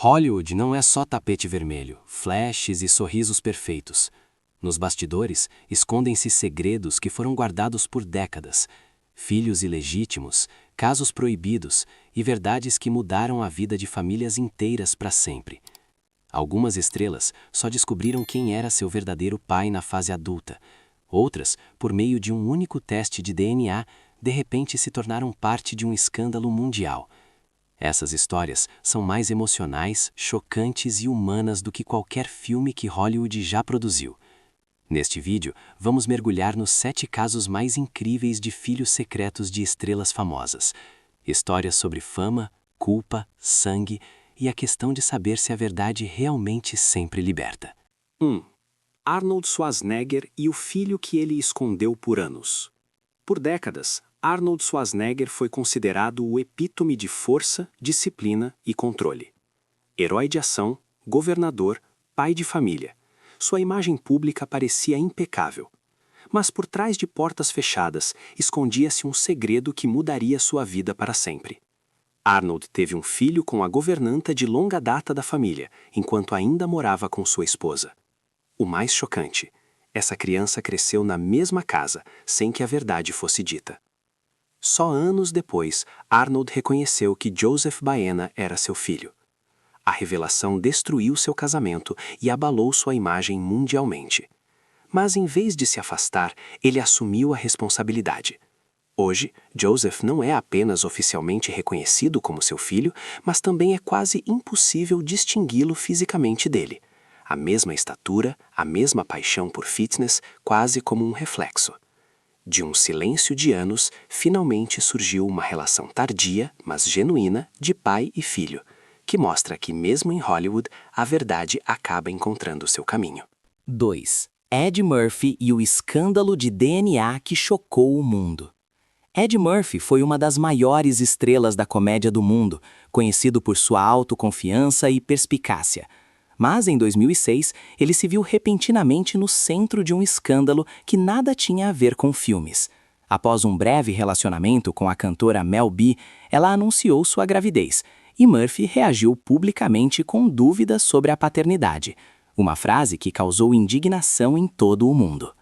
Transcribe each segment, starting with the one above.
Hollywood não é só tapete vermelho, flashes e sorrisos perfeitos. Nos bastidores, escondem-se segredos que foram guardados por décadas. Filhos ilegítimos, casos proibidos e verdades que mudaram a vida de famílias inteiras para sempre. Algumas estrelas só descobriram quem era seu verdadeiro pai na fase adulta. Outras, por meio de um único teste de DNA, de repente se tornaram parte de um escândalo mundial. Essas histórias são mais emocionais, chocantes e humanas do que qualquer filme que Hollywood já produziu. Neste vídeo, vamos mergulhar nos 7 casos mais incríveis de filhos secretos de estrelas famosas. Histórias sobre fama, culpa, sangue e a questão de saber se a verdade realmente sempre liberta. 1. Arnold Schwarzenegger e o filho que ele escondeu por anos. Por décadas, Arnold Schwarzenegger foi considerado o epítome de força, disciplina e controle. Herói de ação, governador, pai de família. Sua imagem pública parecia impecável. Mas por trás de portas fechadas, escondia-se um segredo que mudaria sua vida para sempre. Arnold teve um filho com a governanta de longa data da família, enquanto ainda morava com sua esposa. O mais chocante, essa criança cresceu na mesma casa, sem que a verdade fosse dita. Só anos depois, Arnold reconheceu que Joseph Baena era seu filho. A revelação destruiu seu casamento e abalou sua imagem mundialmente. Mas em vez de se afastar, ele assumiu a responsabilidade. Hoje, Joseph não é apenas oficialmente reconhecido como seu filho, mas também é quase impossível distingui-lo fisicamente dele. A mesma estatura, a mesma paixão por fitness, quase como um reflexo. De um silêncio de anos, finalmente surgiu uma relação tardia, mas genuína, de pai e filho, que mostra que mesmo em Hollywood, a verdade acaba encontrando seu caminho. 2. Ed Murphy e o escândalo de DNA que chocou o mundo. Ed Murphy foi uma das maiores estrelas da comédia do mundo, conhecido por sua autoconfiança e perspicácia. Mas, em 2006, ele se viu repentinamente no centro de um escândalo que nada tinha a ver com filmes. Após um breve relacionamento com a cantora Mel B, ela anunciou sua gravidez, e Murphy reagiu publicamente com dúvidas sobre a paternidade, uma frase que causou indignação em todo o mundo.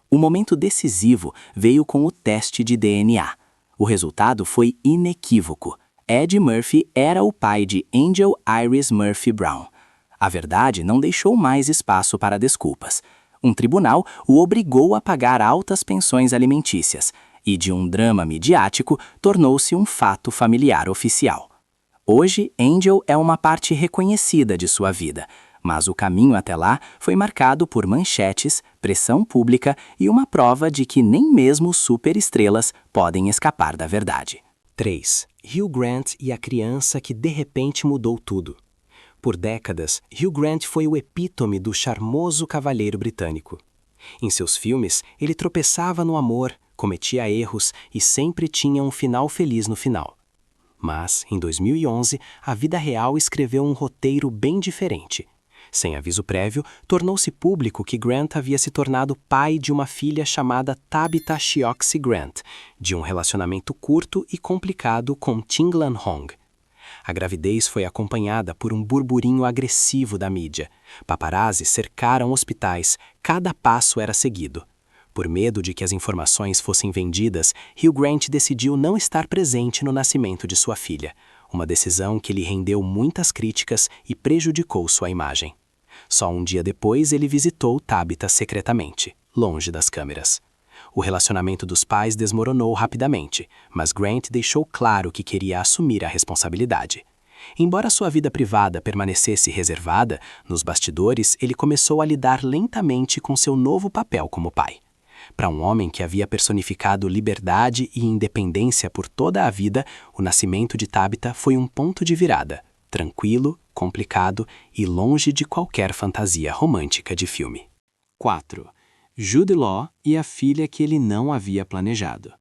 O momento decisivo veio com o teste de DNA. O resultado foi inequívoco. Ed Murphy era o pai de Angel Iris Murphy Brown. A verdade não deixou mais espaço para desculpas. Um tribunal o obrigou a pagar altas pensões alimentícias e, de um drama midiático, tornou-se um fato familiar oficial. Hoje, Angel é uma parte reconhecida de sua vida, mas o caminho até lá foi marcado por manchetes, pressão pública e uma prova de que nem mesmo superestrelas podem escapar da verdade. 3. Hugh Grant e a criança que de repente mudou tudo. Por décadas, Hugh Grant foi o epítome do charmoso cavalheiro britânico. Em seus filmes, ele tropeçava no amor, cometia erros e sempre tinha um final feliz no final. Mas, em 2011, a vida real escreveu um roteiro bem diferente. Sem aviso prévio, tornou-se público que Grant havia se tornado pai de uma filha chamada Tabitha Chioxi Grant, de um relacionamento curto e complicado com Ting Lan Hong. A gravidez foi acompanhada por um burburinho agressivo da mídia. Paparazzi cercaram hospitais, cada passo era seguido. Por medo de que as informações fossem vendidas, Hugh Grant decidiu não estar presente no nascimento de sua filha, uma decisão que lhe rendeu muitas críticas e prejudicou sua imagem. Só um dia depois ele visitou Tabitha secretamente, longe das câmeras. O relacionamento dos pais desmoronou rapidamente, mas Grant deixou claro que queria assumir a responsabilidade. Embora sua vida privada permanecesse reservada, nos bastidores ele começou a lidar lentamente com seu novo papel como pai. Para um homem que havia personificado liberdade e independência por toda a vida, o nascimento de Tabitha foi um ponto de virada, tranquilo, complicado e longe de qualquer fantasia romântica de filme. 4. Jude Law e a filha que ele não havia planejado.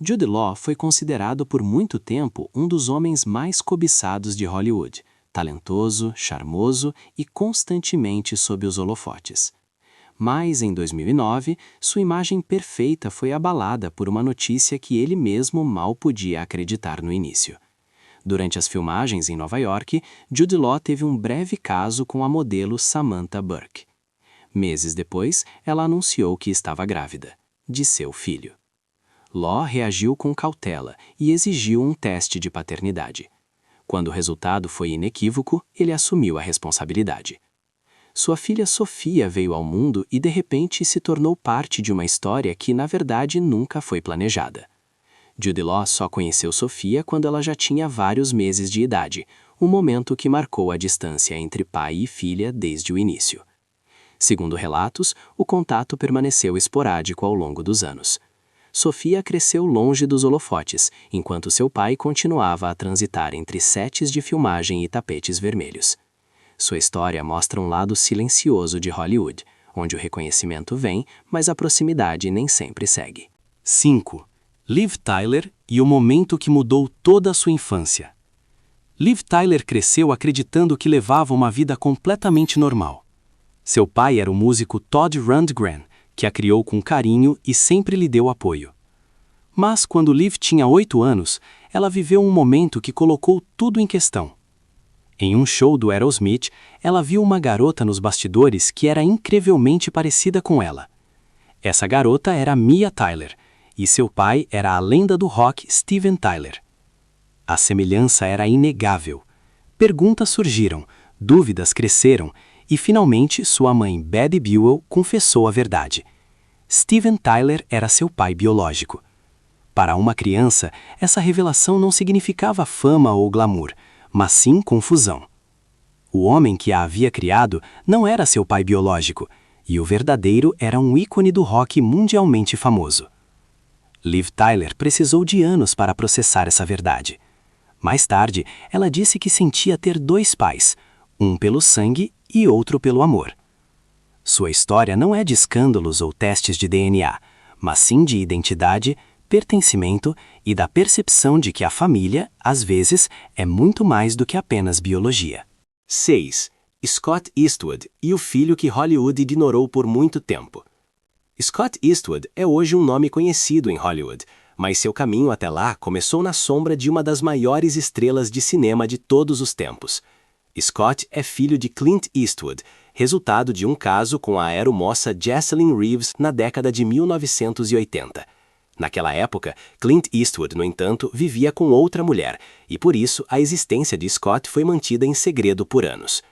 Jude Law foi considerado por muito tempo um dos homens mais cobiçados de Hollywood, talentoso, charmoso e constantemente sob os holofotes. Mas, em 2009, sua imagem perfeita foi abalada por uma notícia que ele mesmo mal podia acreditar no início. Durante as filmagens em Nova York, Jude Law teve um breve caso com a modelo Samantha Burke. Meses depois, ela anunciou que estava grávida, de seu filho. Law reagiu com cautela e exigiu um teste de paternidade. Quando o resultado foi inequívoco, ele assumiu a responsabilidade. Sua filha Sophia veio ao mundo e de repente se tornou parte de uma história que, na verdade, nunca foi planejada. Jude Law só conheceu Sophia quando ela já tinha vários meses de idade, um momento que marcou a distância entre pai e filha desde o início. Segundo relatos, o contato permaneceu esporádico ao longo dos anos. Sophia cresceu longe dos holofotes, enquanto seu pai continuava a transitar entre sets de filmagem e tapetes vermelhos. Sua história mostra um lado silencioso de Hollywood, onde o reconhecimento vem, mas a proximidade nem sempre segue. 5. Liv Tyler e o momento que mudou toda a sua infância. Liv Tyler cresceu acreditando que levava uma vida completamente normal. Seu pai era o músico Todd Rundgren, que a criou com carinho e sempre lhe deu apoio. Mas, quando Liv tinha 8 anos, ela viveu um momento que colocou tudo em questão. Em um show do Aerosmith, ela viu uma garota nos bastidores que era incrivelmente parecida com ela. Essa garota era Mia Tyler, e seu pai era a lenda do rock Steven Tyler. A semelhança era inegável. Perguntas surgiram, dúvidas cresceram, e finalmente sua mãe Betty Buell confessou a verdade. Steven Tyler era seu pai biológico. Para uma criança, essa revelação não significava fama ou glamour, mas sim confusão. O homem que a havia criado não era seu pai biológico, e o verdadeiro era um ícone do rock mundialmente famoso. Liv Tyler precisou de anos para processar essa verdade. Mais tarde, ela disse que sentia ter 2 pais, um pelo sangue e outro pelo amor. Sua história não é de escândalos ou testes de DNA, mas sim de identidade, pertencimento e da percepção de que a família, às vezes, é muito mais do que apenas biologia. 6. Scott Eastwood e o filho que Hollywood ignorou por muito tempo. Scott Eastwood é hoje um nome conhecido em Hollywood, mas seu caminho até lá começou na sombra de uma das maiores estrelas de cinema de todos os tempos. Scott é filho de Clint Eastwood, resultado de um caso com a aeromoça Jocelyn Reeves na década de 1980. Naquela época, Clint Eastwood, no entanto, vivia com outra mulher, e por isso a existência de Scott foi mantida em segredo por anos.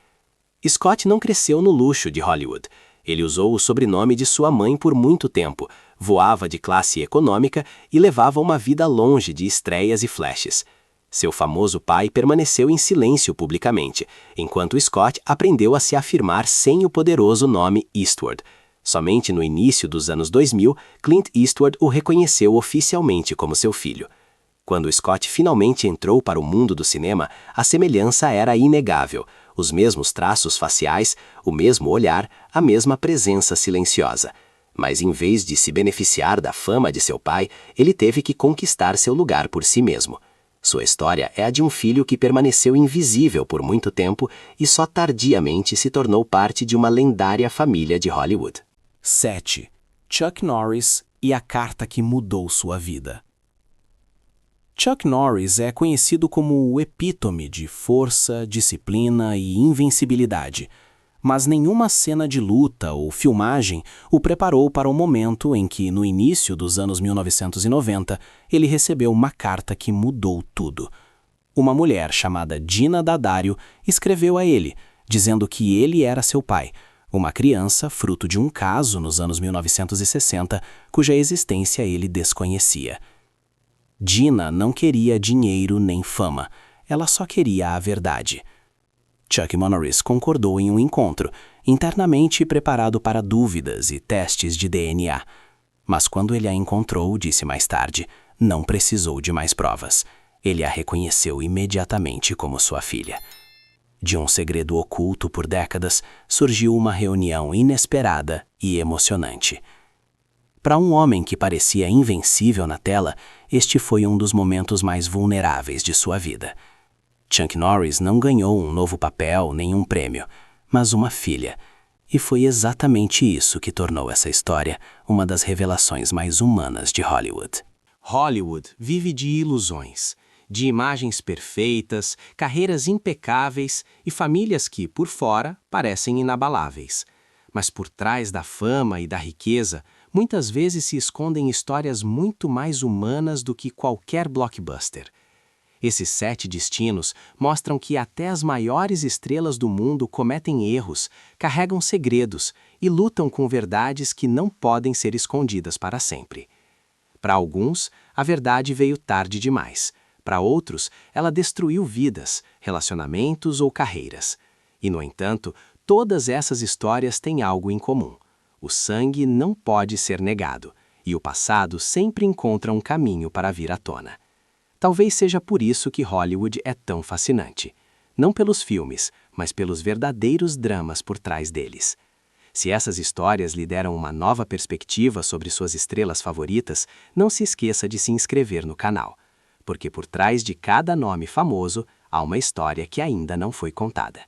Scott não cresceu no luxo de Hollywood. Ele usou o sobrenome de sua mãe por muito tempo, voava de classe econômica e levava uma vida longe de estreias e flashes. Seu famoso pai permaneceu em silêncio publicamente, enquanto Scott aprendeu a se afirmar sem o poderoso nome Eastwood. Somente no início dos anos 2000, Clint Eastwood o reconheceu oficialmente como seu filho. Quando Scott finalmente entrou para o mundo do cinema, a semelhança era inegável. Os mesmos traços faciais, o mesmo olhar, a mesma presença silenciosa. Mas em vez de se beneficiar da fama de seu pai, ele teve que conquistar seu lugar por si mesmo. Sua história é a de um filho que permaneceu invisível por muito tempo e só tardiamente se tornou parte de uma lendária família de Hollywood. 7. Chuck Norris e a carta que mudou sua vida. Chuck Norris é conhecido como o epítome de força, disciplina e invencibilidade, mas nenhuma cena de luta ou filmagem o preparou para o momento em que, no início dos anos 1990, ele recebeu uma carta que mudou tudo. Uma mulher chamada Gina D'Addario escreveu a ele, dizendo que ele era seu pai, uma criança fruto de um caso nos anos 1960, cuja existência ele desconhecia. Gina não queria dinheiro nem fama, ela só queria a verdade. Chuck Norris concordou em um encontro, internamente preparado para dúvidas e testes de DNA. Mas quando ele a encontrou, disse mais tarde, não precisou de mais provas. Ele a reconheceu imediatamente como sua filha. De um segredo oculto por décadas, surgiu uma reunião inesperada e emocionante. Para um homem que parecia invencível na tela, este foi um dos momentos mais vulneráveis de sua vida. Chuck Norris não ganhou um novo papel nem um prêmio, mas uma filha. E foi exatamente isso que tornou essa história uma das revelações mais humanas de Hollywood. Hollywood vive de ilusões. de imagens perfeitas, carreiras impecáveis e famílias que, por fora, parecem inabaláveis. Mas por trás da fama e da riqueza, muitas vezes se escondem histórias muito mais humanas do que qualquer blockbuster. Esses 7 destinos mostram que até as maiores estrelas do mundo cometem erros, carregam segredos e lutam com verdades que não podem ser escondidas para sempre. Para alguns, a verdade veio tarde demais. Para outros, ela destruiu vidas, relacionamentos ou carreiras. E, no entanto, todas essas histórias têm algo em comum. O sangue não pode ser negado, e o passado sempre encontra um caminho para vir à tona. Talvez seja por isso que Hollywood é tão fascinante. Não pelos filmes, mas pelos verdadeiros dramas por trás deles. Se essas histórias lhe deram uma nova perspectiva sobre suas estrelas favoritas, não se esqueça de se inscrever no canal, porque por trás de cada nome famoso há uma história que ainda não foi contada.